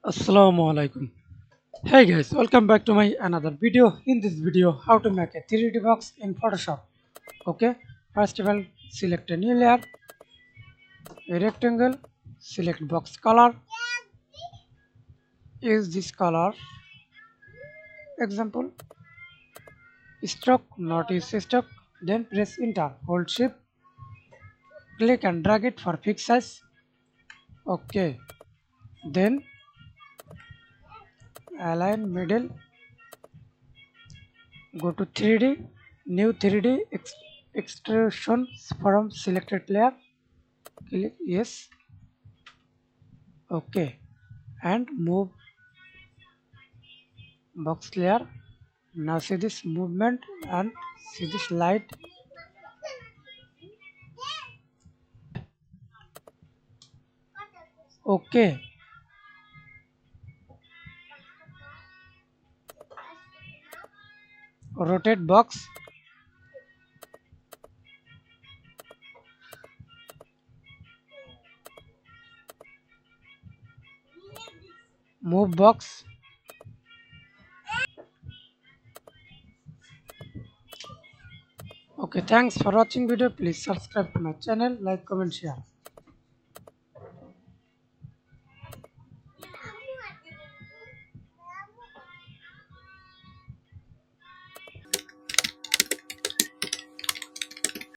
Assalamu alaikum. Hey guys, welcome back to my another video. In this video, how to make a 3D box in Photoshop. Okay, first of all, select a new layer, a rectangle, select box color, use this color. Example, stroke, not use stroke. Then press enter, hold shift, click and drag it for fixed size. Okay, then align middle, go to 3D, new 3D extrusion from selected layer. Click yes. Okay, and move box layer. Now see this movement and see this light. Okay, rotate box. Move box. Okay, thanks for watching video. Please subscribe to my channel, like, comment, share.